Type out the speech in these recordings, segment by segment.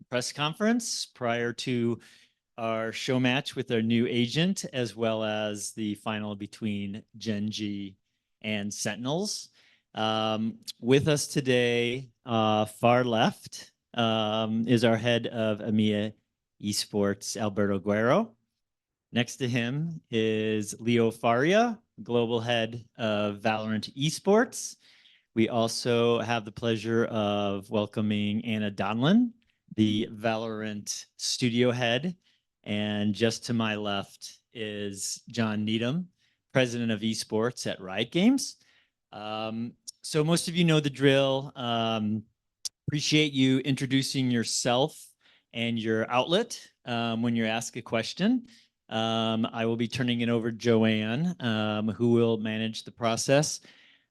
Press conference prior to our show match with our new agent, as well as the final between Gen G and Sentinels. With us today, far left, is our head of EMEA Esports, Alberto Guerrero. Next to him is Leo Faria, global head of Valorant Esports. We also have the pleasure of welcoming Anna Donlin, the Valorant studio head. And just to my left is John Needham, president of esports at Riot Games. So most of you know the drill. Appreciate you introducing yourself and your outlet when you ask a question. I will be turning it over to Joanne, who will manage the process.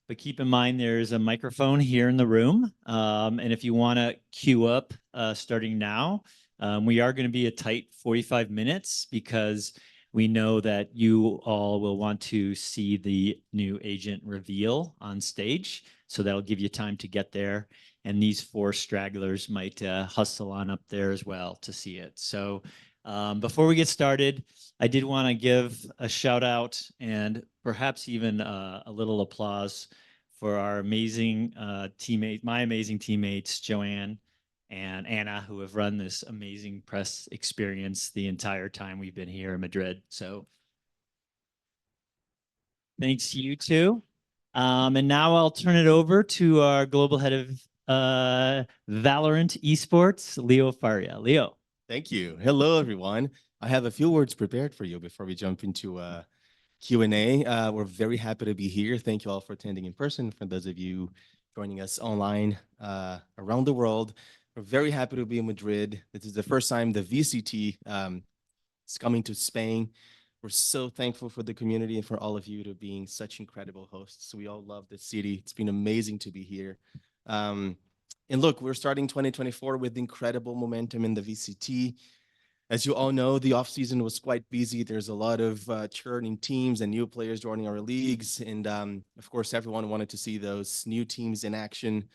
But keep in mind, there's a microphone here in the room. And if you want to queue up starting now, we are going to be a tight 45 minutes because we know that you all will want to see the new agent reveal on stage. So that'll give you time to get there. And these four stragglers might hustle on up there as well to see it. So before we get started, I did want to give a shout out and perhaps even a little applause for our amazing teammate, my amazing teammates, Joanne and Anna, who have run this amazing press experience the entire time we've been here in Madrid. So thanks to you two. And now I'll turn it over to our global head of Valorant Esports, Leo Faria. Leo. Thank you. Hello, everyone. I have a few words prepared for you before we jump into Q&A. We're very happy to be here. Thank you all for attending in person. For those of you joining us online around the world, we're very happy to be in Madrid. This is the first time the VCT is coming to Spain. We're so thankful for the community and for all of you to being such incredible hosts. We all love the city. It's been amazing to be here. And look, we're starting 2024 with incredible momentum in the VCT. As you all know, the offseason was quite busy. There's a lot of churning teams and new players joining our leagues. And of course, everyone wanted to see those new teams in action.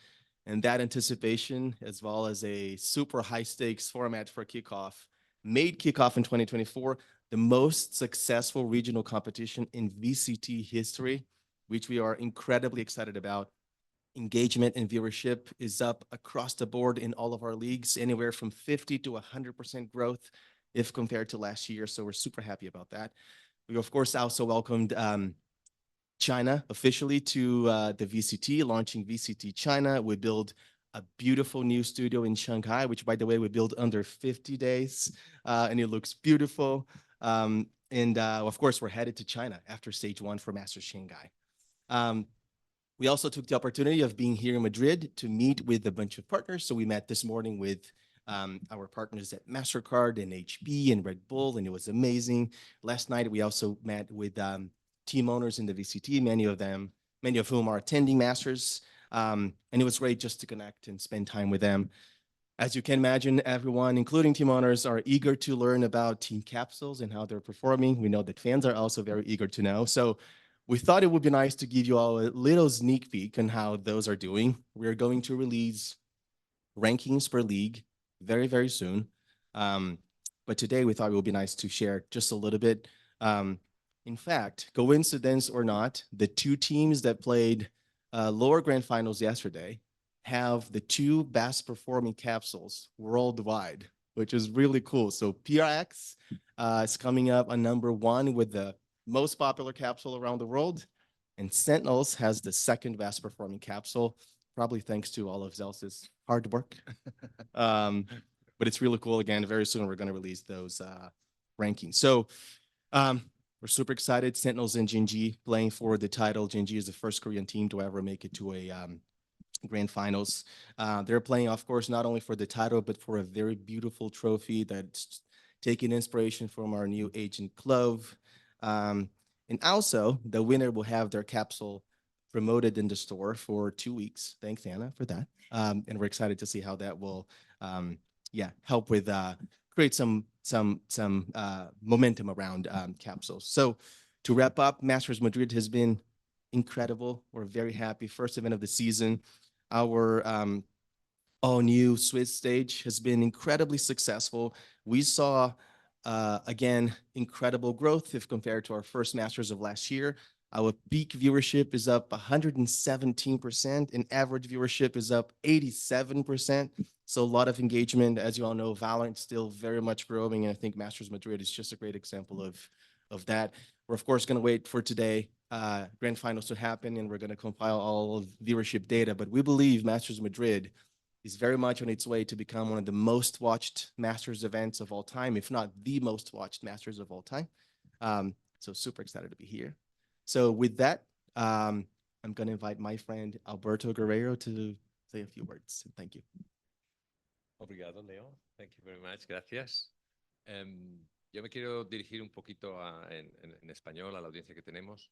And that anticipation, as well as a super high stakes format for kickoff, made kickoff in 2024 the most successful regional competition in VCT history, which we are incredibly excited about. Engagement and viewership is up across the board in all of our leagues, anywhere from 50 to 100% growth if compared to last year. So we're super happy about that. We, of course, also welcomed China officially to the VCT, launching VCT China. We built a beautiful new studio in Shanghai, which, by the way, we built under 50 days, and it looks beautiful. Of course, we're headed to China after stage one for Masters Shanghai. We also took the opportunity of being here in Madrid to meet with a bunch of partners. So we met this morning with our partners at MasterCard and HP and Red Bull, and it was amazing. Last night, we also met with team owners in the VCT, many of whom are attending Masters. And it was great just to connect and spend time with them. As you can imagine, everyone, including team owners, are eager to learn about team capsules and how they're performing. We know that fans are also very eager to know. So we thought it would be nice to give you all a little sneak peek on how those are doing. We're going to release rankings per league very, very soon. But today we thought it would be nice to share just a little bit. In fact, coincidence or not, the two teams that played lower grand finals yesterday have the two best performing capsules worldwide, which is really cool. So PRX is coming up on #1 with the most popular capsule around the world, and Sentinels has the second best performing capsule, probably thanks to all of Zelsa's hard work. But it's really cool. Again, very soon we're going to release those rankings. So we're super excited. Sentinels and Gen G playing for the title. Gen G is the first Korean team to ever make it to a grand finals. They're playing, of course, not only for the title, but for a very beautiful trophy that's taking inspiration from our new agent Clove. And also, the winner will have their capsule promoted in the store for 2 weeks. Thanks, Anna, for that. And we're excited to see how that will, help with create some momentum around capsules. So to wrap up, Masters Madrid has been incredible. We're very happy. First event of the season. Our all-new Swiss stage has been incredibly successful. We saw, again, incredible growth if compared to our first Masters of last year. Our peak viewership is up 117%, and average viewership is up 87%. So a lot of engagement. As you all know, Valorant still very much growing, and I think Masters Madrid is just a great example of that. We're of course going to wait for today grand finals to happen, and we're going to compile all of viewership data. But we believe Masters Madrid is very much on its way to become one of the most watched Masters events of all time, if not the most watched Masters of all time. So super excited to be here. So with that, I'm going to invite my friend Alberto Guerrero to say a few words. Thank you. Obrigado, Leo. Thank you very much. Gracias. Yo me quiero dirigir un poquito en español a la audiencia que tenemos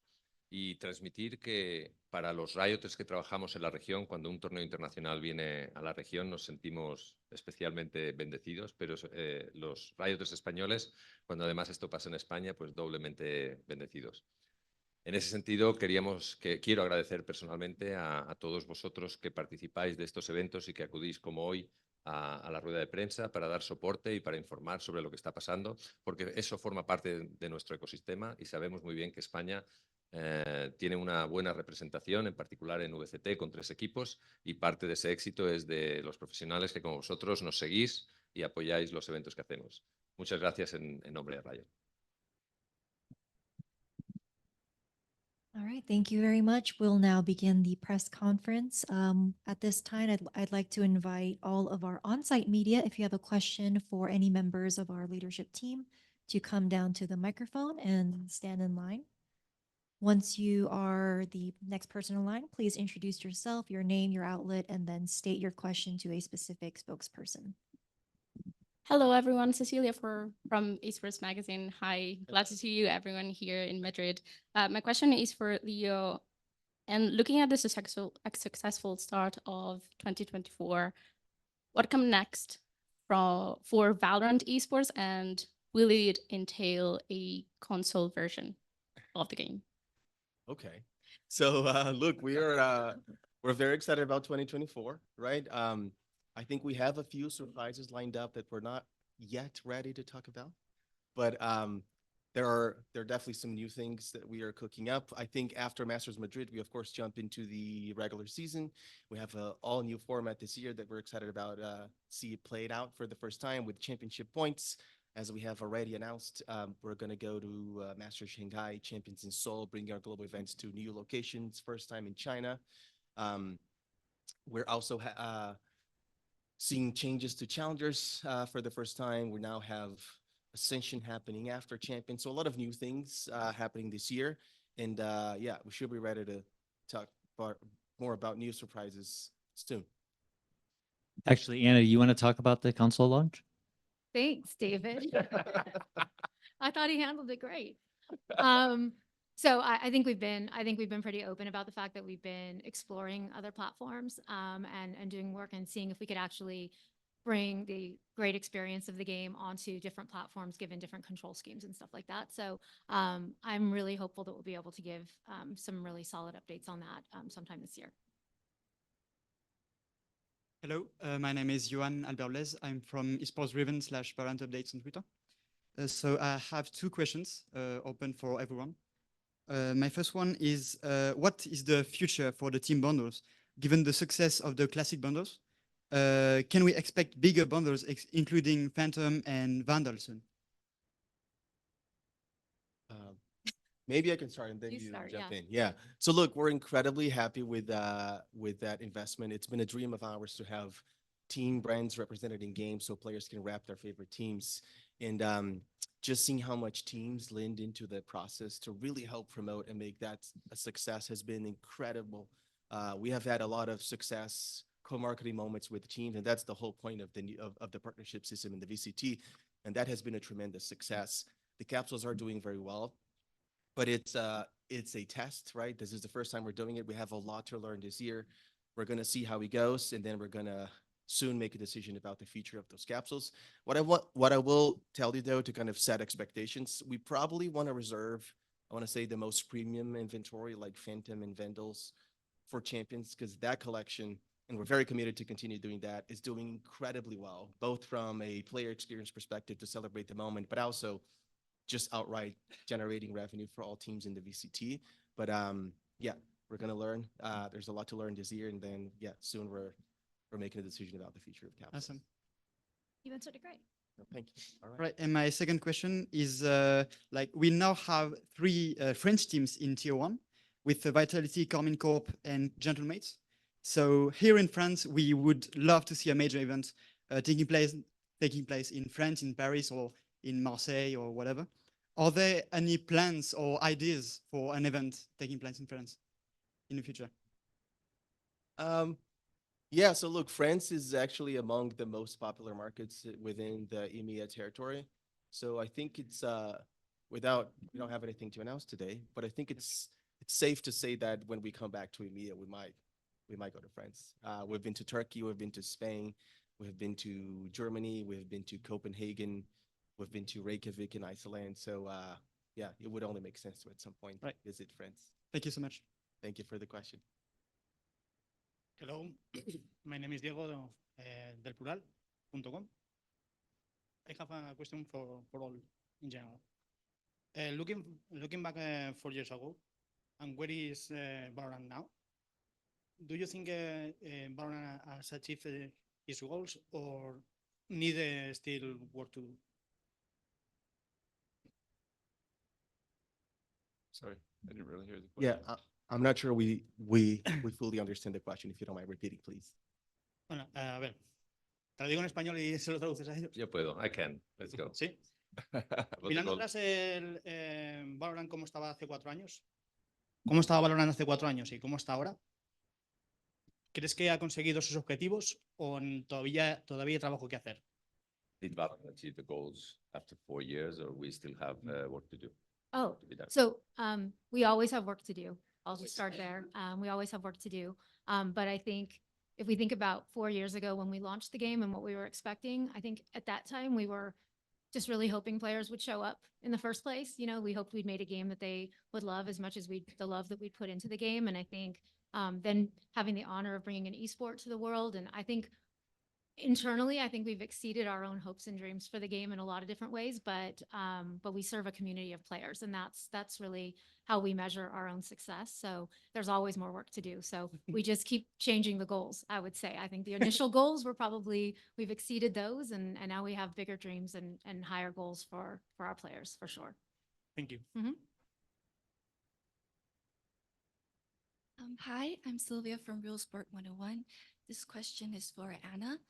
y transmitir que para los Rioters que trabajamos en la región, cuando un torneo internacional viene a la región, nos sentimos especialmente bendecidos, pero los Rioters españoles, cuando además esto pasa en España, pues doblemente bendecidos. En ese sentido, quiero agradecer personalmente a todos vosotros que participáis de estos eventos y que acudís como hoy a la rueda de prensa para dar soporte y para informar sobre lo que está pasando, porque eso forma parte de nuestro ecosistema y sabemos muy bien que España tiene una buena representación, en particular en VCT, con 3 equipos, y parte de ese éxito es de los profesionales que como vosotros nos seguís y apoyáis los eventos que hacemos. Muchas gracias en nombre de Riot. All right, thank you very much. We'll now begin the press conference. At this time, I'd like to invite all of our on-site media, if you have a question for any members of our leadership team, to come down to the microphone and stand in line. Once you are the next person in line, please introduce yourself, your name, your outlet, and then state your question to a specific spokesperson. Hello, everyone. Cecilia from Esports Magazine. Hi, glad to see you, everyone here in Madrid. My question is for Leo. And looking at the successful start of 2024, what comes next for Valorant Esports, and will it entail a console version of the game? Okay. So look, we're very excited about 2024, right? I think we have a few surprises lined up that we're not yet ready to talk about, but there are definitely some new things that we are cooking up. I think after Masters Madrid, we of course jump into the regular season. We have an all new format this year that we're excited about see it played out for the first time with championship points. As we have already announced, we're going to go to Masters Shanghai, Champions in Seoul, bringing our global events to new locations, first time in China. We're also seeing changes to challengers for the first time. We now have Ascension happening after Champion. So a lot of new things happening this year. And yeah, we should be ready to talk more about new surprises soon. Actually, Anna, you want to talk about the console launch? Thanks, David. I thought he handled it great. So I think we've been pretty open about the fact that we've been exploring other platforms and doing work and seeing if we could actually bring the great experience of the game onto different platforms, given different control schemes and stuff like that. So I'm really hopeful that we'll be able to give some really solid updates on that sometime this year. Hello, my name is Johan Albertlez. I'm from Esports Driven / Valorant Updates on Twitter. So I have 2 questions open for everyone. My first one is, what is the future for the team bundles? Given the success of the classic bundles, can we expect bigger bundles, including Phantom and Vandal soon? Maybe I can start and then you jump in. Yeah. So look, we're incredibly happy with that investment. It's been a dream of ours to have team brands represented in games so players can rep their favorite teams. And just seeing how much teams leaned into the process to really help promote and make that a success has been incredible. We have had a lot of success co-marketing moments with teams, and that's the whole point of the partnership system in the VCT, and that has been a tremendous success. The capsules are doing very well, but it's a test, right? This is the first time we're doing it. We have a lot to learn this year. We're going to see how it goes, and then we're going to soon make a decision about the future of those capsules. What I will tell you, though, to kind of set expectations, we probably want to reserve, I want to say, the most premium inventory like Phantom and Vandals for Champions, because that collection and we're very committed to continue doing that, is doing incredibly well, both from a player experience perspective to celebrate the moment, but also just outright generating revenue for all teams in the VCT. But yeah, we're gonna learn. There's a lot to learn this year, and then yeah, soon we're making a decision about the future of Capitals. Awesome. You answered it great. Thank you. All right. Right, and my second question is, like, we now have three French teams in Tier 1 with Vitality, Carmine Corp, and Gentlemates. So here in France, we would love to see a major event taking place in France, in Paris, or in Marseille, or whatever. Are there any plans or ideas for an event taking place in France in the future? Yeah, so look, France is actually among the most popular markets within the EMEA territory. So I think it's we don't have anything to announce today, but I think it's safe to say that when we come back to EMEA, we might go to France. We've been to Turkey, we've been to Spain, we've been to Germany, we've been to Copenhagen, we've been to Reykjavik in Iceland. So yeah, it would only make sense to at some point visit France. Thank you so much. Thank you for the question. Hello, my name is Diego del Plural.com. I have a question for all in general. Looking back 4 years ago, and where is Valorant now? Do you think Valorant has achieved its goals or need still work to do? Sorry, I didn't really hear the Yeah, question. I'm not sure we fully understand the question. If you don't mind repeating, please. Bueno, a ver, te lo digo en español y se lo traduces a ellos. Yo puedo. I can. Let's go. Sí. About the Mirando goal. atrás el Valorant cómo estaba hace 4 años, cómo estaba Valorant hace 4 años y cómo está ahora, ¿crees que ha conseguido sus objetivos o todavía hay trabajo que hacer? Did Valorant achieve the goals after 4 years, or we still have work to do? Oh, To be done? so we always have work to do. I'll just start there. We always have work to do. But I think if we think about 4 years ago when we launched the game and what we were expecting, I think at that time we were just really hoping players would show up in the first place. You know, we hoped we'd made a game that they would love as much as the love that we'd put into the game. And I think then having the honor of bringing an esport to the world, and I think internally, I think we've exceeded our own hopes and dreams for the game in a lot of different ways, but we serve a community of players, and that's really how we measure our own success. So there's always more work to do. So we just keep changing the goals, I would say. I think the initial goals were we've exceeded those, and now we have bigger dreams and higher goals for our players, for sure. Thank you. Hi, I'm Sylvia from Real Sport 101. This question is for Anna.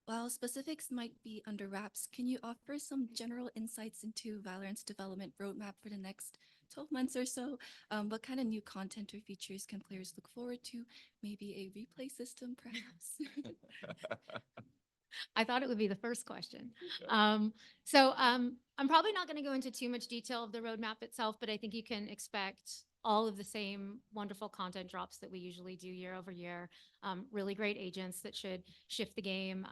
While specifics might be under wraps, can you offer some general insights into Valorant's development roadmap for the next 12 months or so? What kind of new content or features can players look forward to? Maybe a replay system, perhaps? I thought it would be the first question. I'm probably not going to go into too much detail of the roadmap itself, but I think you can expect all of the same wonderful content drops that we usually do year over year. Really great agents that should shift the game.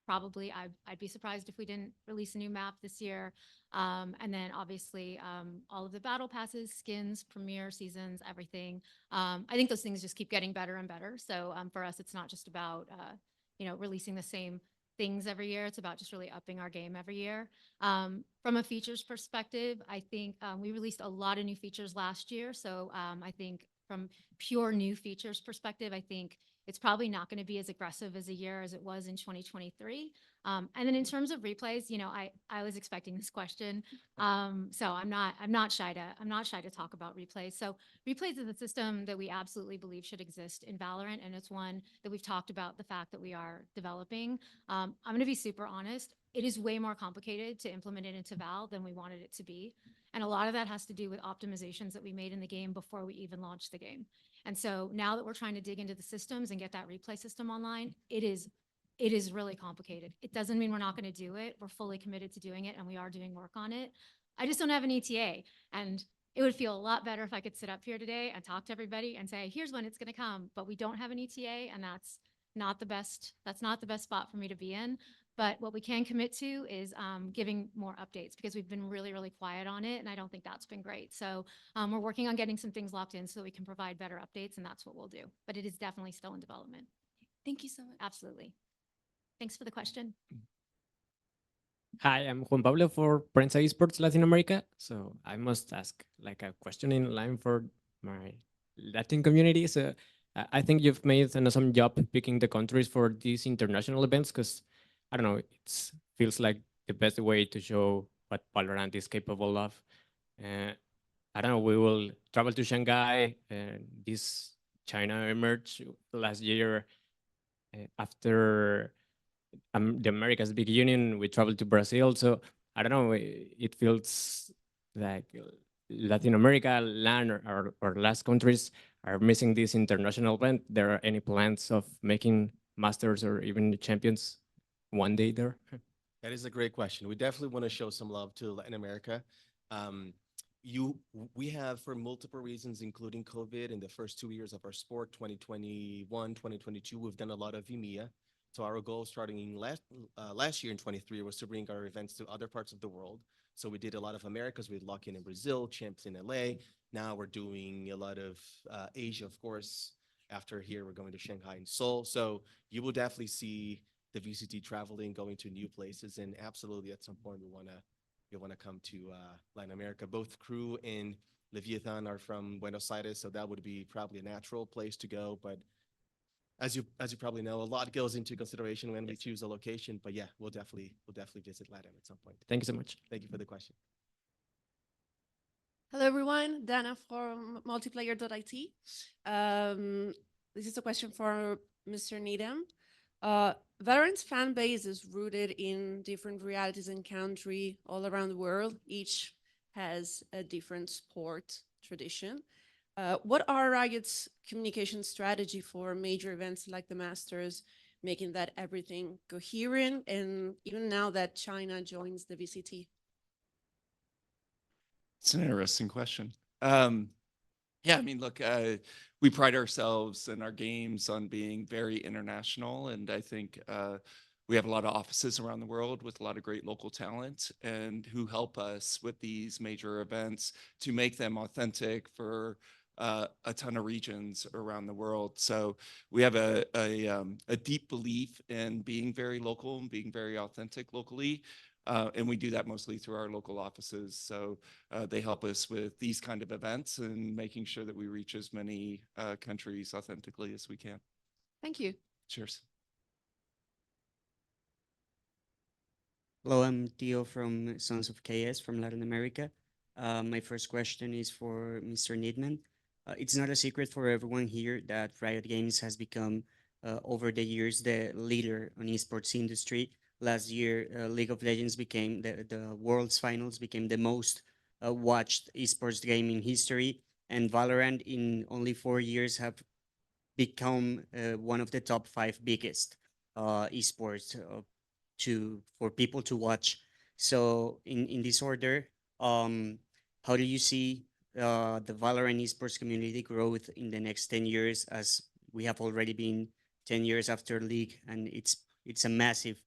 Probably, I'd be surprised if we didn't release a new map this year. And then obviously all of the battle passes, skins, premiere seasons, everything. I think those things just keep getting better and better. So for us, it's not just about releasing the same things every year. It's about just really upping our game every year. From a features perspective, I think we released a lot of new features last year. So I think from pure new features perspective, I think it's probably not going to be as aggressive as a year as it was in 2023. And then in terms of replays, I was expecting this question. So I'm not shy to talk about replays. So replays is a system that we absolutely believe should exist in Valorant, and it's one that we've talked about the fact that we are developing. I'm going to be super honest. It is way more complicated to implement it into Val than we wanted it to be. And a lot of that has to do with optimizations that we made in the game before we even launched the game. And so now that we're trying to dig into the systems and get that replay system online, it is really complicated. It doesn't mean we're not going to do it. We're fully committed to doing it, and we are doing work on it. I just don't have an ETA. And it would feel a lot better if I could sit up here today and talk to everybody and say, here's when it's going to come. But we don't have an ETA, and that's not the best spot for me to be in. But what we can commit to is giving more updates because we've been really, really quiet on it. And I don't think that's been great. So we're working on getting some things locked in so that we can provide better updates. And that's what we'll do. But it is definitely still in development. Thank you so much. Absolutely. Thanks for the question. Hi, I'm Juan Pablo for Prensa Esports Latin America. So I must ask like a question in line for my Latin community. So I think you've made an awesome job picking the countries for these international events because I don't know, it feels like the best way to show what Valorant is capable of. I don't know, we will travel to Shanghai and this China emerged last year after the Americas big union. We traveled to Brazil, so I don't know. It feels like Latin America, LAN, or last countries are missing this international event. There are any plans of making masters or even champions one day there? That is a great question. We definitely want to show some love to Latin America. We have, for multiple reasons, including COVID, in the first 2 years of our sport, 2021, 2022, we've done a lot of EMEA. So our goal starting in last year in 23 was to bring our events to other parts of the world. So we did a lot of Americas with Lock-In in Brazil, Champs in LA. Now we're doing a lot of Asia, of course. After here, we're going to Shanghai and Seoul. So you will definitely see the VCT traveling, going to new places, and absolutely at some point we want to come to Latin America. Both Crew and Leviathan are from Buenos Aires, so that would be probably a natural place to go. But as you probably know, a lot goes into consideration when we choose a location. But yeah, we'll definitely visit Latin at some point. Thank you so much. Thank you for the question. Hello, everyone. Dana from multiplayer.it. This is a question for Mr. Needham. Valorant's fan base is rooted in different realities and country all around the world. Each has a different sport tradition. What are Riot's communication strategy for major events like the Masters, making that everything coherent, and even now that China joins the VCT? It's an interesting question. Yeah, I mean, look, we pride ourselves in our games on being very international, and I think we have a lot of offices around the world with a lot of great local talent and who help us with these major events to make them authentic for a ton of regions around the world. So we have a deep belief in being very local and being very authentic locally. And we do that mostly through our local offices. So they help us with these kind of events and making sure that we reach as many countries authentically as we can. Thank you. Cheers. Hello, I'm Theo from Sons of KS from Latin America. My first question is for Mr. Needman. It's not a secret for everyone here that Riot Games has become, over the years, the leader on esports industry. Last year, League of Legends became the World's Finals became the most watched esports game in history, and Valorant in only 4 years have become one of the top 5 biggest esports for people to watch. So in this order, how do you see the Valorant esports community growth in the next 10 years, as we have already been 10 years after League, and it's a massive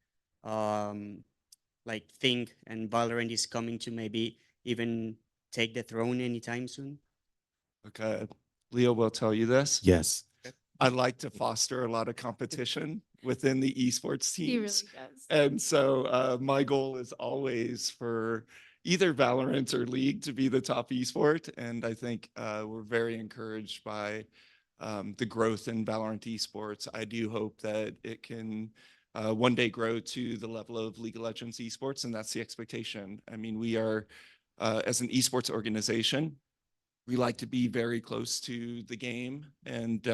like thing, and Valorant is coming to maybe even take the throne anytime soon? Okay, Leo will tell you this. Yes. I like to foster a lot of competition within the esports teams. He really does. And so my goal is always for either Valorant or League to be the top esport. And I think we're very encouraged by the growth in Valorant esports. I do hope that it can one day grow to the level of League of Legends esports, and that's the expectation. I mean, we are, as an esports organization, we like to be very close to the game, and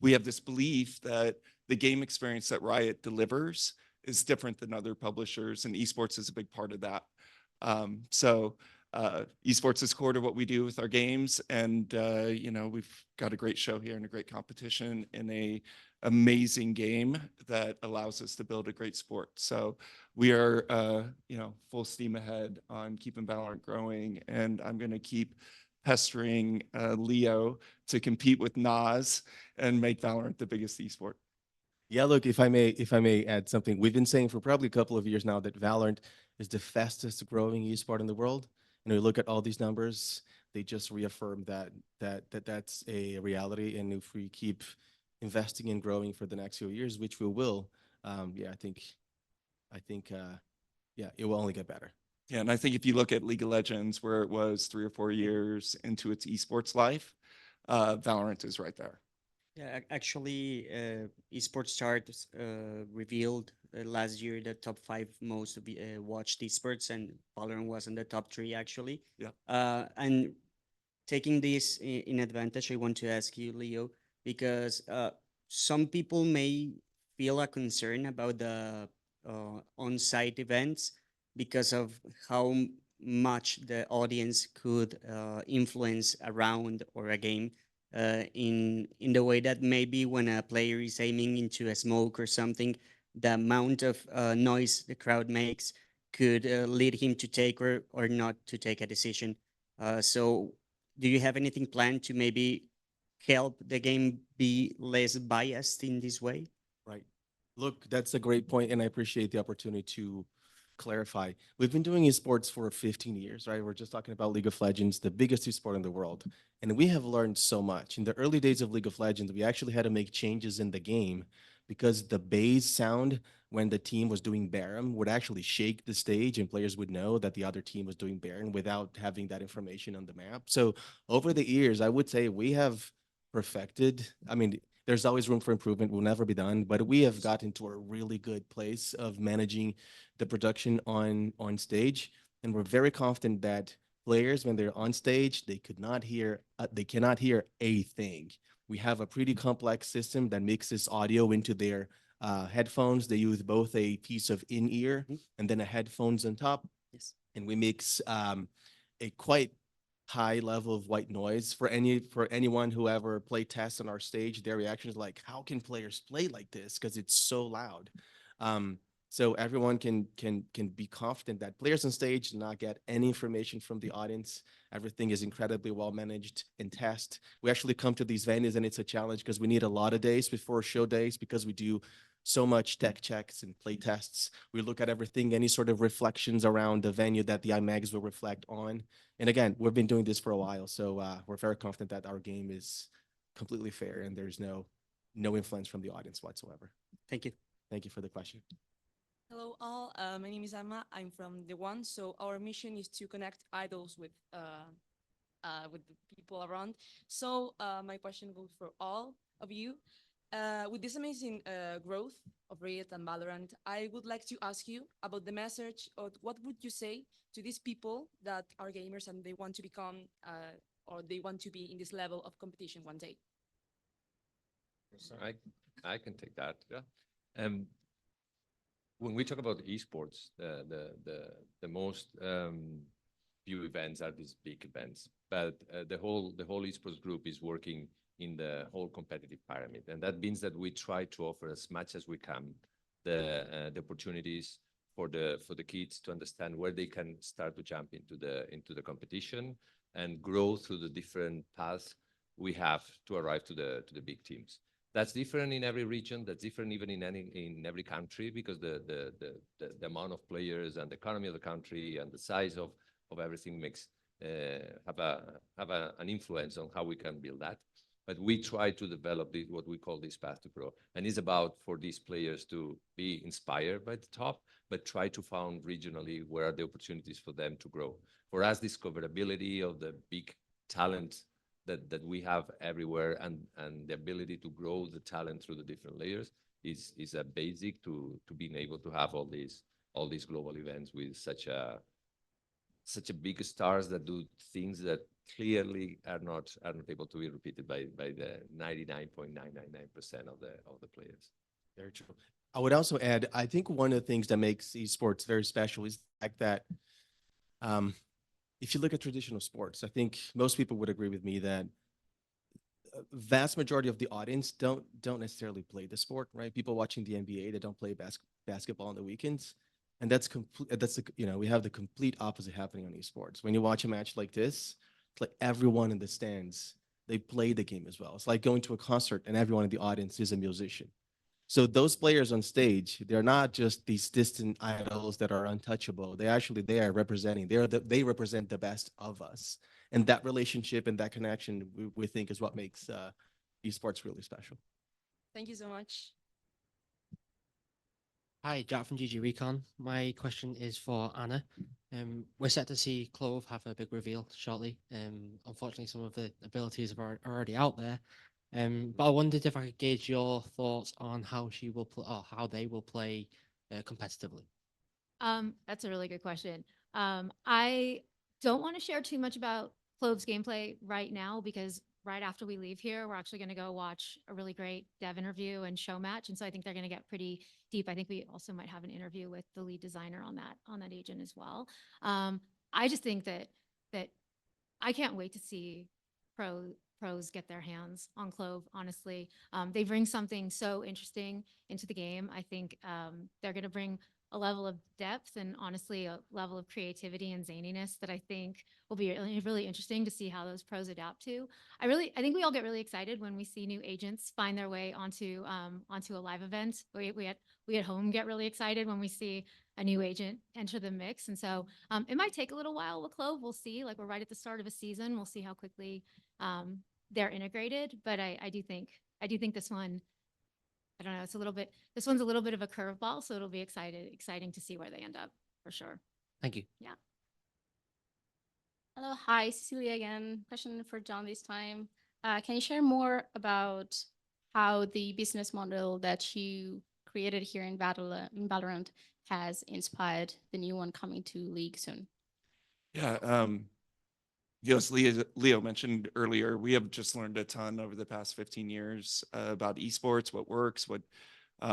we have this belief that the game experience that Riot delivers is different than other publishers, and esports is a big part of that. Esports is core to what we do with our games, and you know, we've got a great show here and a great competition in a amazing game that allows us to build a great sport. So we are, you know, full steam ahead on keeping Valorant growing, and I'm going to keep pestering Leo to compete with Nas and make Valorant the biggest esport. Yeah, look, if I may add something, we've been saying for probably a couple of years now that Valorant is the fastest growing esport in the world. And we look at all these numbers, they just reaffirm that's a reality. And if we keep investing and growing for the next few years, which we will, yeah, I think yeah, it will only get better. Yeah, and I think if you look at League of Legends, where it was 3 or 4 years into its esports life, Valorant is right there. Yeah, actually, Esports Charts revealed last year the top 5 most watched esports, and Valorant was in the top 3 actually. Yeah. And taking this in advantage, I want to ask you, Leo, because some people may feel a concern about the on-site events because of how much the audience could influence a round or a game in the way that maybe when a player is aiming into a smoke or something, the amount of noise the crowd makes could lead him to take or not to take a decision. So do you have anything planned to maybe help the game be less biased in this way? Right. Look, that's a great point, and I appreciate the opportunity to clarify. We've been doing esports for 15 years, right? We're just talking about League of Legends, the biggest esport in the world. And we have learned so much. In the early days of League of Legends, we actually had to make changes in the game because the bass sound when the team was doing Baron would actually shake the stage and players would know that the other team was doing Baron without having that information on the map. So over the years, I would say we have perfected, I mean, there's always room for improvement. We'll never be done, but we have gotten to a really good place of managing the production on stage, and we're very confident that players, when they're on stage, they cannot hear a thing. We have a pretty complex system that mixes audio into their headphones. They use both a piece of in-ear and then a headphones on top. Yes. And we mix a quite high level of white noise for anyone who ever played tests on our stage. Their reaction is like, how can players play like this? Because it's so loud. So everyone can be confident that players on stage do not get any information from the audience. Everything is incredibly well managed in test. We actually come to these venues and it's a challenge because we need a lot of days before show days because we do so much tech checks and play tests. We look at everything, any sort of reflections around the venue that the IMAGs will reflect on. And again, we've been doing this for a while, so we're very confident that our game is completely fair and there's no influence from the audience whatsoever. Thank you. Thank you for the question. Hello all, my name is Emma. I'm from The One. So our mission is to connect idols with the people around. So my question goes for all of you. With this amazing growth of Riot and Valorant, I would like to ask you about the message of what would you say to these people that are gamers and they want to become or they want to be in this level of competition one day? I can take that. Yeah. When we talk about esports, the most few events are these big events, but the whole esports group is working in the whole competitive pyramid, and that means that we try to offer as much as we can the opportunities for the kids to understand where they can start to jump into the competition and grow through the different paths we have to arrive to the big teams. That's different in every region. That's different even in every country because the amount of players and the economy of the country and the size of everything makes have an influence on how we can build that. But we try to develop what we call this path to pro, and it's about for these players to be inspired by the top, but try to find regionally where are the opportunities for them to grow. For us, discoverability of the big talent that we have everywhere and the ability to grow the talent through the different layers is a basic to being able to have all these global events with such a big stars that do things that clearly are not able to be repeated by the 99.999% of the players. Very true. I would also add, I think one of the things that makes esports very special is the fact that if you look at traditional sports, I think most people would agree with me that vast majority of the audience don't necessarily play the sport, right? People watching the NBA, they don't play basketball on the weekends. And that's we have the complete opposite happening on esports. When you watch a match like this, it's like everyone in the stands, they play the game as well. It's like going to a concert and everyone in the audience is a musician. So those players on stage, they're not just these distant idols that are untouchable. They are representing. They represent the best of us, and that relationship and that connection we think is what makes esports really special. Thank you so much. Hi, Jack from GG Recon. My question is for Anna. We're set to see Clove have a big reveal shortly. Unfortunately, some of the abilities are already out there. But I wondered if I could gauge your thoughts on how she will play, or how they will play competitively. That's a really good question. I don't want to share too much about Clove's gameplay right now because right after we leave here, we're actually going to go watch a really great dev interview and show match. And so I think they're going to get pretty deep. I think we also might have an interview with the lead designer on that agent as well. I just think that I can't wait to see pros get their hands on Clove. Honestly, they bring something so interesting into the game. I think they're going to bring a level of depth and honestly a level of creativity and zaniness that I think will be really, really interesting to see how those pros adapt to. I think we all get really excited when we see new agents find their way onto a live event. We at home get really excited when we see a new agent enter the mix. And so it might take a little while with Clove. We'll see. Like we're right at the start of a season. We'll see how quickly they're integrated. But I do think this one, I don't know, this one's a little bit of a curveball. So it'll be exciting to see where they end up for sure. Thank you. Yeah. Hello, hi, Cecilia again. Question for John this time. Can you share more about how the business model that you created here in Valorant has inspired the new one coming to League soon? Yeah, as Leo mentioned earlier, we have just learned a ton over the past 15 years about esports, what works, what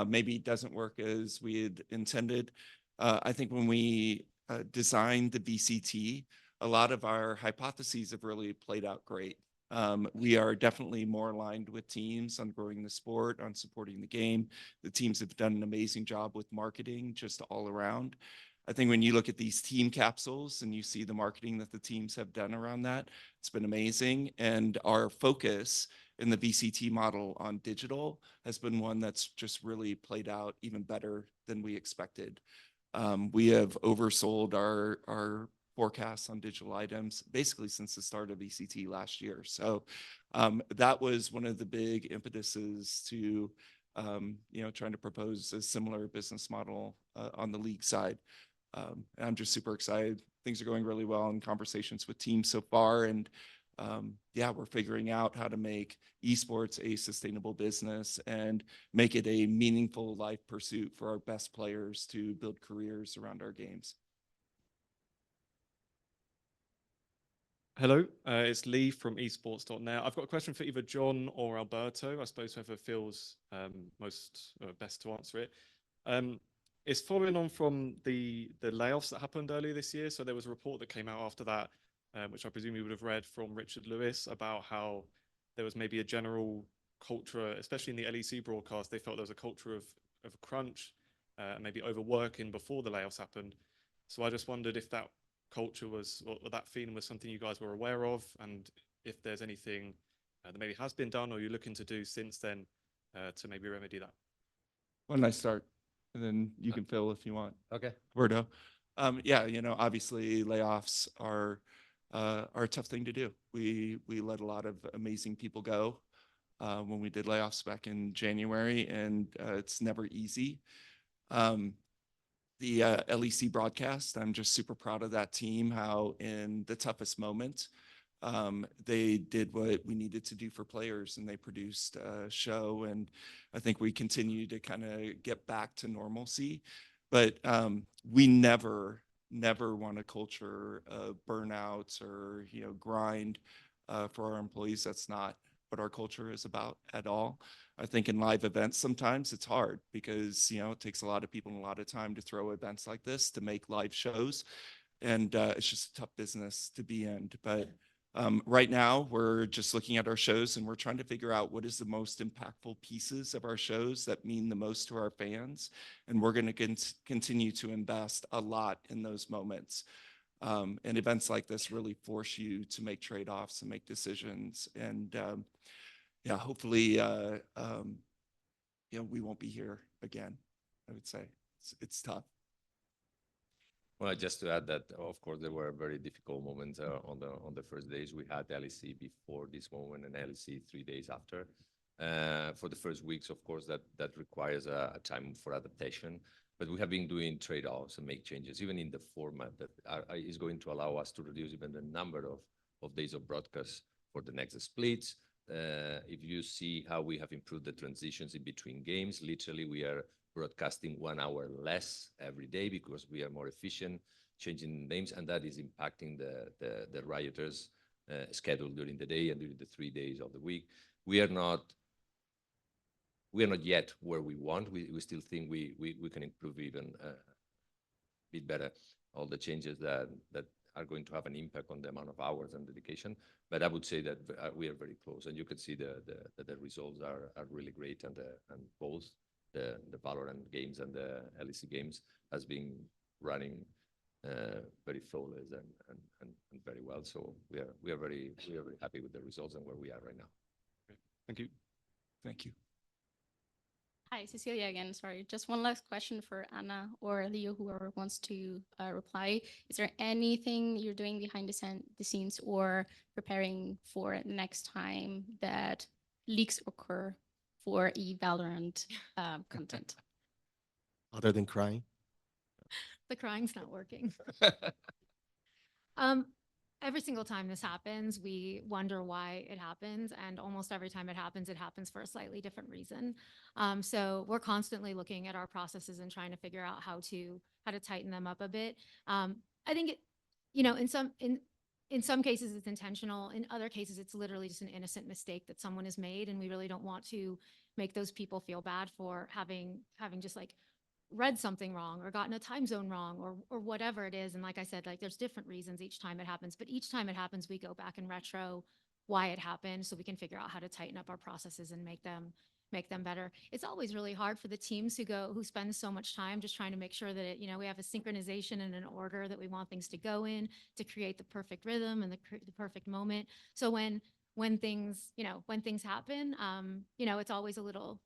maybe doesn't work as we had intended. I think when we designed the VCT, a lot of our hypotheses have really played out great. We are definitely more aligned with teams on growing the sport, on supporting the game. The teams have done an amazing job with marketing just all around. I think when you look at these team capsules and you see the marketing that the teams have done around that, it's been amazing. And our focus in the VCT model on digital has been one that's just really played out even better than we expected. We have oversold our forecasts on digital items basically since the start of VCT last year. So that was one of the big impetuses to trying to propose a similar business model on the league side. And I'm just super excited. Things are going really well in conversations with teams so far. And we're figuring out how to make esports a sustainable business and make it a meaningful life pursuit for our best players to build careers around our games. Hello, it's Lee from esports.net. I've got a question for either John or Alberto. I suppose whoever feels best to answer it. It's following on from the layoffs that happened earlier this year. So there was a report that came out after that, which I presume you would have read, from Richard Lewis, about how there was maybe a general culture, especially in the LEC broadcast. They felt there was a culture of crunch, maybe overworking before the layoffs happened. So I just wondered if that culture was, or that feeling was something you guys were aware of, and if there's anything that maybe has been done or you're looking to do since then to maybe remedy that. Why don't I start? And then you can fill if you want. Okay. Roberto. Obviously layoffs are a tough thing to do. We let a lot of amazing people go when we did layoffs back in January, and it's never easy. The LEC broadcast, I'm just super proud of that team, how in the toughest moment, they did what we needed to do for players, and they produced a show. And I think we continue to kind of get back to normalcy. But we never want a culture of burnouts or grind for our employees. That's not what our culture is about at all. I think in live events, sometimes it's hard because, it takes a lot of people and a lot of time to throw events like this, to make live shows. And it's just a tough business to be in. But right now, we're just looking at our shows and we're trying to figure out what is the most impactful pieces of our shows that mean the most to our fans. And we're going to continue to invest a lot in those moments. And events like this really force you to make trade-offs and make decisions. And hopefully, we won't be here again. I would say it's tough. Well, just to add that, of course, there were very difficult moments on the first days. We had LEC before this moment and LEC 3 days after. For the first weeks, of course, that requires a time for adaptation. But we have been doing trade-offs and make changes, even in the format that is going to allow us to reduce even the number of days of broadcast for the next splits. If you see how we have improved the transitions in between games, literally we are broadcasting 1 hour less every day because we are more efficient, changing names, and that is impacting the Rioters' schedule during the day and during the 3 days of the week. We are not yet where we want. We still think we can improve even a bit better all the changes that are going to have an impact on the amount of hours and dedication. But I would say that we are very close, and you can see the results are really great, and both the Valorant games and the LEC games has been running very flawless and very well. So we are very happy with the results and where we are right now. Thank you. Thank you. Hi, Cecilia again. Sorry, just one last question for Anna or Leo, whoever wants to reply. Is there anything you're doing behind the scenes or preparing for next time that leaks occur for Valorant content? Other than crying? The crying's not working. Every single time this happens, we wonder why it happens. And almost every time it happens for a slightly different reason. So we're constantly looking at our processes and trying to figure out how to tighten them up a bit. I think, in some cases it's intentional. In other cases, it's literally just an innocent mistake that someone has made. And we really don't want to make those people feel bad for having just like read something wrong or gotten a time zone wrong or whatever it is. And like I said, like there's different reasons each time it happens, but each time it happens, we go back and retro why it happened so we can figure out how to tighten up our processes and make them better. It's always really hard for the teams who spend so much time just trying to make sure that we have a synchronization and an order that we want things to go in to create the perfect rhythm and the perfect moment. So when things happen, it's always a little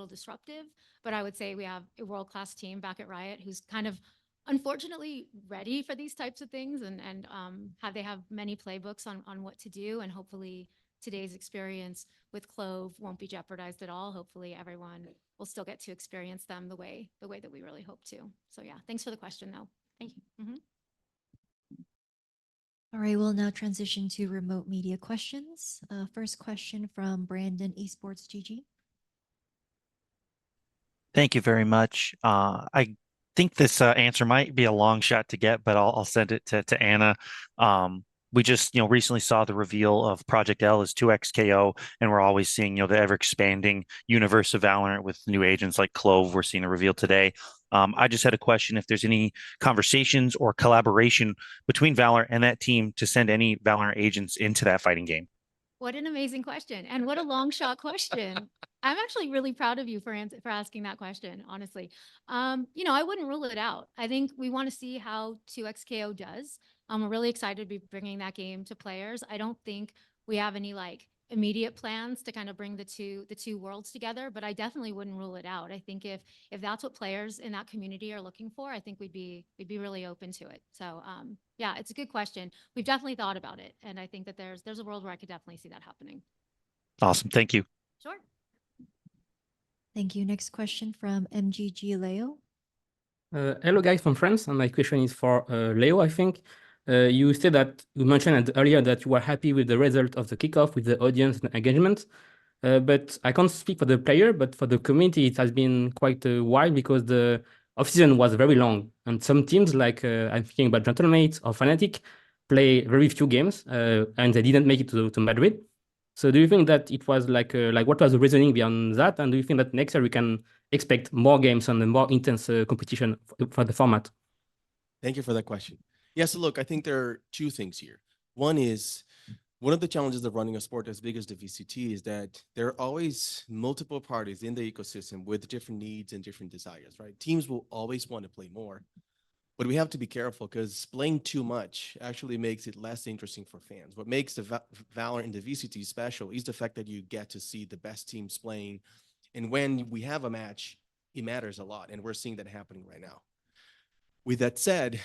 disruptive. But I would say we have a world-class team back at Riot who's kind of unfortunately ready for these types of things and they have many playbooks on what to do. And hopefully today's experience with Clove won't be jeopardized at all. Hopefully everyone will still get to experience them the way that we really hope to. So yeah, thanks for the question though. Thank you. Mhm. All right, we'll now transition to remote media questions. First question from Brandon, Esports GG. Thank you very much. I think this answer might be a long shot to get, but I'll send it to Anna. We just recently saw the reveal of Project L as 2XKO, and we're always seeing the ever expanding universe of Valorant with new agents like Clove. We're seeing a reveal today. I just had a question if there's any conversations or collaboration between Valorant and that team to send any Valorant agents into that fighting game. What an amazing question. And what a long shot question. I'm actually really proud of you for asking that question, honestly. I wouldn't rule it out. I think we want to see how 2XKO does. We're really excited to be bringing that game to players. I don't think we have any immediate plans to kind of bring the two worlds together, but I definitely wouldn't rule it out. I think if that's what players in that community are looking for, I think we'd be really open to it. So yeah, it's a good question. We've definitely thought about it, and I think that there's a world where I could definitely see that happening. Awesome, thank you. Sure. Thank you. Next question from MGG Leo. Hello guys from France, and my question is for Leo, I think. You mentioned earlier that you were happy with the result of the kickoff with the audience and engagement. But I can't speak for the player, but for the community, it has been quite a while because the off-season was very long. And some teams, like I'm thinking about Gentlemate or Fnatic, play very few games, and they didn't make it to Madrid. So do you think that it was like what was the reasoning beyond that? And do you think that next year we can expect more games and a more intense competition for the format? Thank you for that question. Yeah, so look, I think there are two things here. One of the challenges of running a sport as big as the VCT is that there are always multiple parties in the ecosystem with different needs and different desires, right? Teams will always want to play more, but we have to be careful because playing too much actually makes it less interesting for fans. What makes the Valorant and the VCT special is the fact that you get to see the best teams playing And when we have a match, it matters a lot. And we're seeing that happening right now. With that said,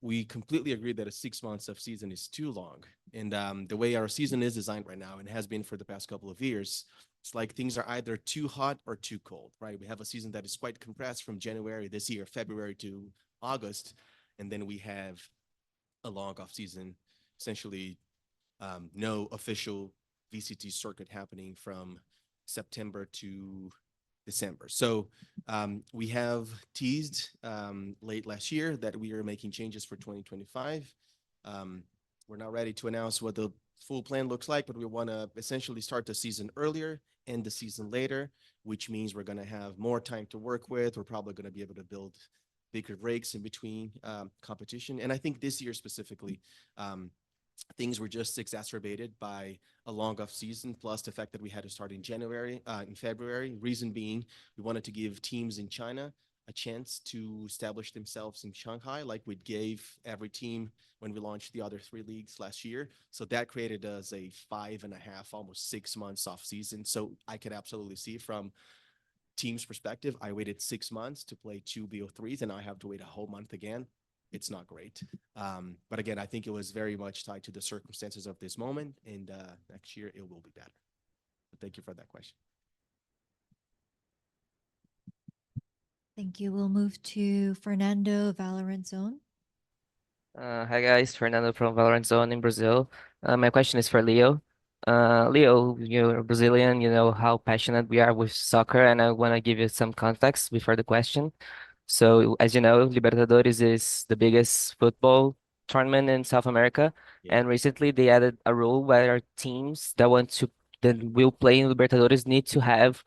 we completely agree that a 6 months of season is too long. And the way our season is designed right now and has been for the past couple of years, it's like things are either too hot or too cold, right? We have a season that is quite compressed from January this year, February to August. And then we have a long off season, essentially no official VCT circuit happening from September to December. So we have teased late last year that we are making changes for 2025. We're not ready to announce what the full plan looks like, but we want to essentially start the season earlier, end the season later, which means we're going to have more time to work with. We're probably going to be able to build bigger breaks in between competition. And I think this year specifically, things were just exacerbated by a long off season, plus the fact that we had to start in February. Reason being, we wanted to give teams in China a chance to establish themselves in Shanghai, like we gave every team when we launched the other 3 leagues last year. So that created us a 5.5, almost 6 months off season. So I could absolutely see from team's perspective, I waited 6 months to play 2 BO3s, and now I have to wait a whole month again. It's not great. But again, I think it was very much tied to the circumstances of this moment, and next year it will be better. But thank you for that question. Thank you. We'll move to Fernando, Valorant Zone. Hi guys, Fernando from Valorant Zone in Brazil. My question is for Leo. Leo, you're Brazilian, you know how passionate we are with soccer, and I want to give you some context before the question. So, as you know, Libertadores is the biggest football tournament in South America, and recently they added a rule where teams that will play in Libertadores need to have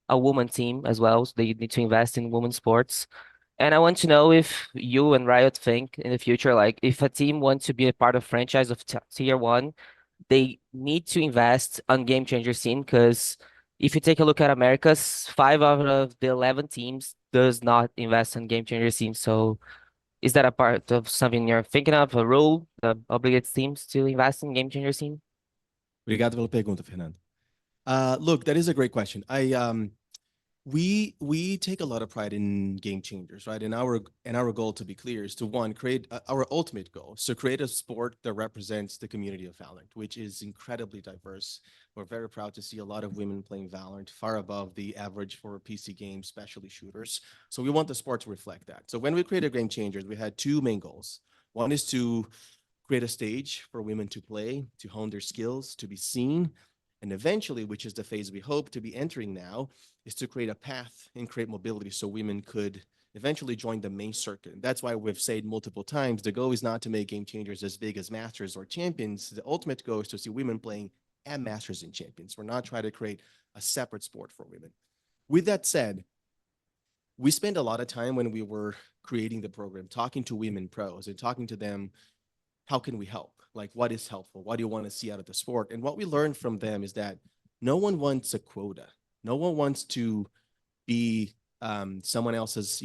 a woman team as well. So they need to invest in women's sports. And I want to know if you and Riot think in the future, like if a team wants to be a part of franchise of tier one, they need to invest on game changer scene, because if you take a look at Americas, 5 out of the 11 teams does not invest on game changer scene. So is that a part of something you're thinking of, a rule that obligates teams to invest in game changer scene? Obrigado pela pergunta, Fernando. Look, that is a great question. We take a lot of pride in game changers, right? And our goal, to be clear, is to create our ultimate goal is to create a sport that represents the community of Valorant, which is incredibly diverse. We're very proud to see a lot of women playing Valorant, far above the average for PC games, especially shooters. So we want the sport to reflect that. So when we created Game Changers, we had 2 main goals. One is to create a stage for women to play, to hone their skills, to be seen. And eventually, which is the phase we hope to be entering now, is to create a path and create mobility so women could eventually join the main circuit. And that's why we've said multiple times, the goal is not to make Game Changers as big as Masters or Champions. The ultimate goal is to see women playing at Masters and Champions. We're not trying to create a separate sport for women. With that said, we spent a lot of time when we were creating the program talking to women pros and talking to them, how can we help? Like, what is helpful? What do you want to see out of the sport? And what we learned from them is that no one wants a quota. No one wants to be someone else's,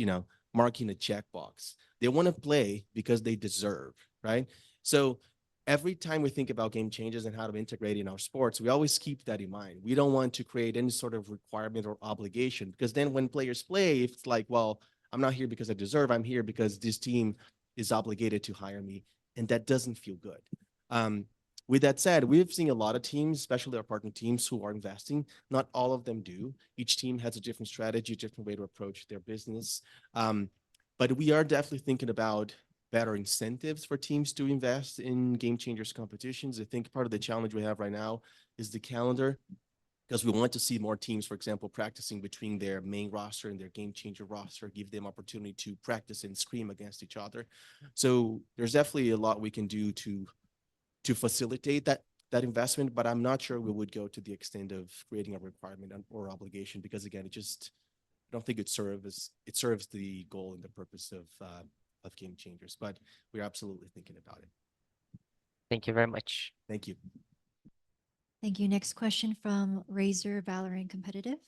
marking a checkbox. They want to play because they deserve, right? So every time we think about game changes and how to integrate in our sports, we always keep that in mind. We don't want to create any sort of requirement or obligation, because then when players play, it's like, well, I'm not here because I deserve. I'm here because this team is obligated to hire me. And that doesn't feel good. With that said, we've seen a lot of teams, especially our partner teams, who are investing. Not all of them do. Each team has a different strategy, a different way to approach their business. But we are definitely thinking about better incentives for teams to invest in Game Changers competitions. I think part of the challenge we have right now is the calendar, because we want to see more teams, for example, practicing between their main roster and their Game Changer roster, give them opportunity to practice and scream against each other. So there's definitely a lot we can do to facilitate that investment, but I'm not sure we would go to the extent of creating a requirement or obligation, because again, I don't think it serves the goal and the purpose of Game Changers, but we're absolutely thinking about it. Thank you very much. Thank you. Thank you. Next question from Razor Valorant Competitive.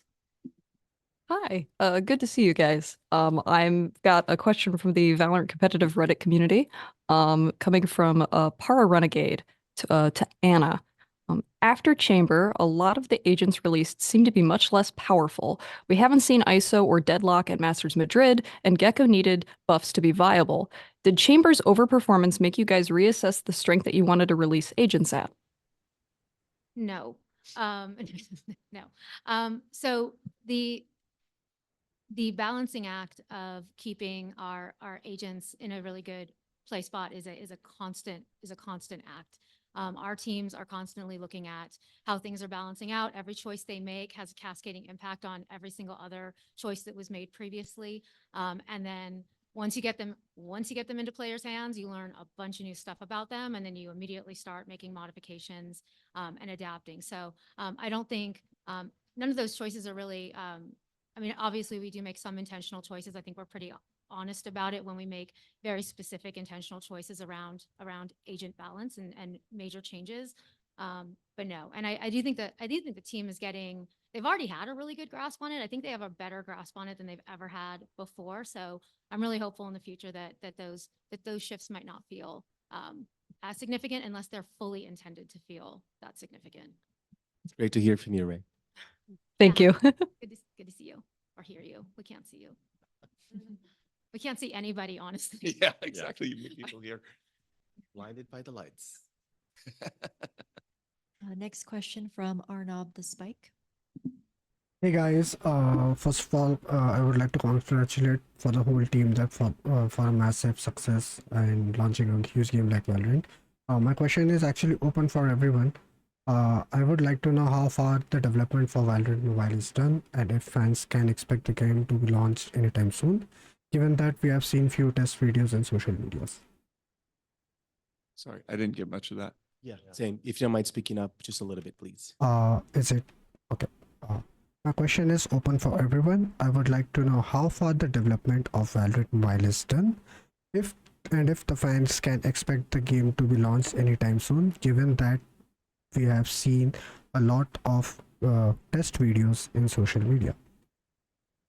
Hi, good to see you guys. I've got a question from the Valorant competitive Reddit community, coming from Para Renegade to Anna. After Chamber, a lot of the agents released seem to be much less powerful. We haven't seen ISO or Deadlock at Masters Madrid, and Gecko needed buffs to be viable. Did Chamber's overperformance make you guys reassess the strength that you wanted to release agents at? No. No. So the balancing act of keeping our agents in a really good play spot is a constant act. Our teams are constantly looking at how things are balancing out. Every choice they make has a cascading impact on every single other choice that was made previously. And then once you get them into players' hands, you learn a bunch of new stuff about them, and then you immediately start making modifications and adapting. So I don't think none of those choices are really. I mean, obviously, we do make some intentional choices. I think we're pretty honest about it when we make very specific intentional choices around agent balance and major changes. But no, and I do think the team is getting. They've already had a really good grasp on it. I think they have a better grasp on it than they've ever had before. So I'm really hopeful in the future that those shifts might not feel as significant unless they're fully intended to feel that significant. It's great to hear from you, Ray. Thank you. Good to see you or hear you. We can't see you. We can't see anybody, honestly. Yeah, exactly. You make people here. Blinded by the lights. Next question from Arnab the Spike. Hey guys, first of all, I would like to congratulate for the whole team that for a massive success and launching a huge game like Valorant. My question is actually open for everyone. I would like to know how far the development for Valorant Mobile is done and if fans can expect the game to be launched anytime soon, given that we have seen few test videos and social medias. Sorry, I didn't get much of that. Yeah, same. If you don't mind speaking up just a little bit, please. Is it okay? My question is open for everyone. I would like to know how far the development of Valorant Mobile is done, if the fans can expect the game to be launched anytime soon, given that we have seen a lot of test videos in social media.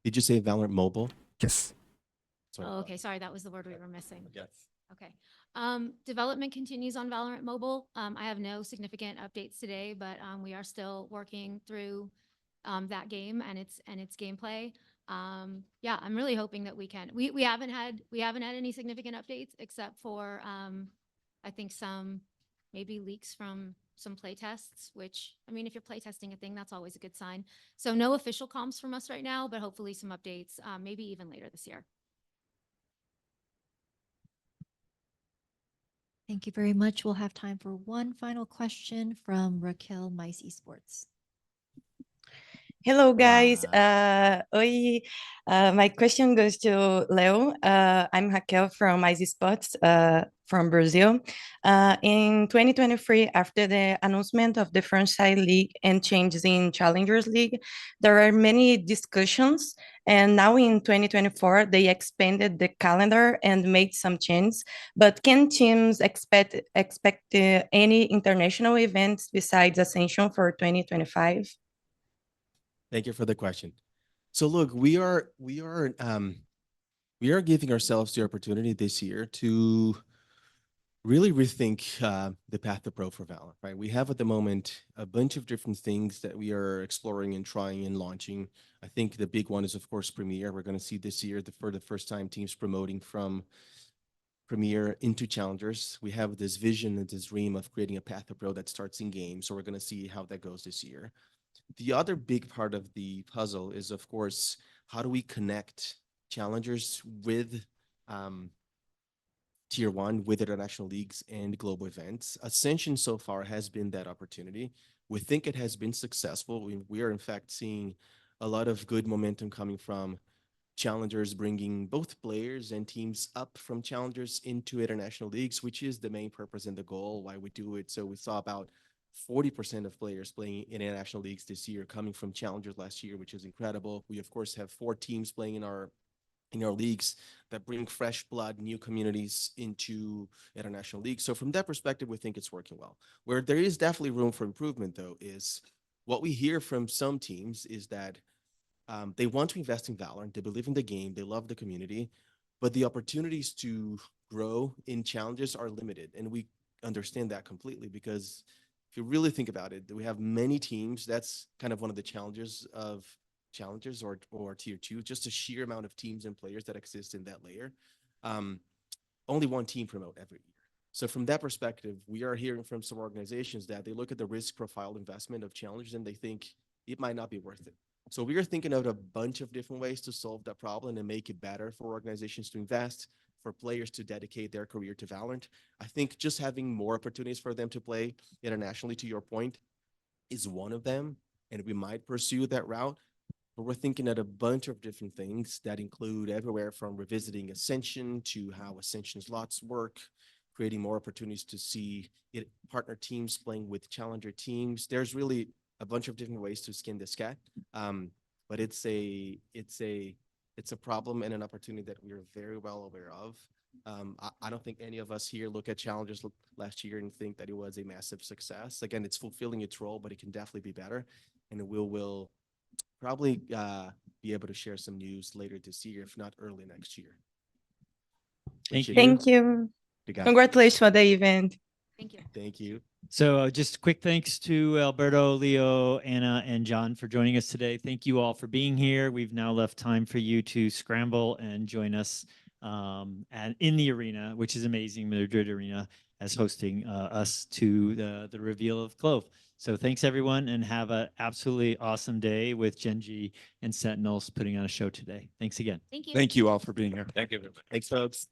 Did you say Valorant Mobile? Yes. Oh, okay. Sorry, that was the word we were missing. Yes. Okay. Development continues on Valorant Mobile. I have no significant updates today, but we are still working through that game and its gameplay. Yeah, I'm really hoping that we can. We haven't had any significant updates except for I think some maybe leaks from some play tests, which, I mean, if you're play testing a thing, that's always a good sign. So no official comms from us right now, but hopefully some updates, maybe even later this year. Thank you very much. We'll have time for one final question from Raquel, Mice Esports. Hello, guys. My question goes to Leo. I'm Raquel from Esports, from Brazil. In 2023, after the announcement of the Franchise League and changes in Challengers League, there are many discussions. And now in 2024, they expanded the calendar and made some changes. But can teams expect any international events besides Ascension for 2025? Thank you for the question. So look, we are giving ourselves the opportunity this year to really rethink the path to pro for Valorant, right? We have at the moment a bunch of different things that we are exploring and trying and launching. I think the big one is, of course, Premier. We're going to see this year for the first time teams promoting from Premier into Challengers. We have this vision and this dream of creating a path to pro that starts in game. So we're going to see how that goes this year. The other big part of the puzzle is, of course, how do we connect challengers with tier one, with international leagues and global events? Ascension so far has been that opportunity. We think it has been successful. We are in fact seeing a lot of good momentum coming from challengers, bringing both players and teams up from challengers into international leagues, which is the main purpose and the goal why we do it. So we saw about 40% of players playing in international leagues this year coming from challengers last year, which is incredible. We of course have 4 teams playing in our leagues that bring fresh blood, new communities into international leagues. So from that perspective, we think it's working well. Where there is definitely room for improvement, though, is what we hear from some teams is that they want to invest in Valorant, they believe in the game, they love the community, but the opportunities to grow in challenges are limited. And we understand that completely, because if you really think about it, we have many teams. That's kind of one of the challenges of challengers or tier 2, just the sheer amount of teams and players that exist in that layer. Only one team promote every year. So from that perspective, we are hearing from some organizations that they look at the risk profile investment of challengers and they think it might not be worth it. So we are thinking of a bunch of different ways to solve that problem and make it better for organizations to invest, for players to dedicate their career to Valorant. I think just having more opportunities for them to play internationally, to your point, is one of them, and we might pursue that route. But we're thinking at a bunch of different things that include everywhere from revisiting Ascension to how Ascension slots work, creating more opportunities to see partner teams playing with challenger teams. There's really a bunch of different ways to skin this cat, but it's a problem and an opportunity that we are very well aware of. I don't think any of us here look at challenges last year and think that it was a massive success. Again, it's fulfilling its role, but it can definitely be better, and we'll probably be able to share some news later this year, if not early next year. Thank you. Thank you. Congratulations for the event. Thank you. Thank you. So just quick thanks to Alberto, Leo, Anna, and John for joining us today. Thank you all for being here. We've now left time for you to scramble and join us and in the arena, which is amazing, Madrid Arena, as hosting us to the reveal of Clove. So thanks everyone, and have an absolutely awesome day with Genji and Sentinels putting on a show today. Thanks again. Thank you. Thank you all for being here. Thank you very much. Thanks, folks.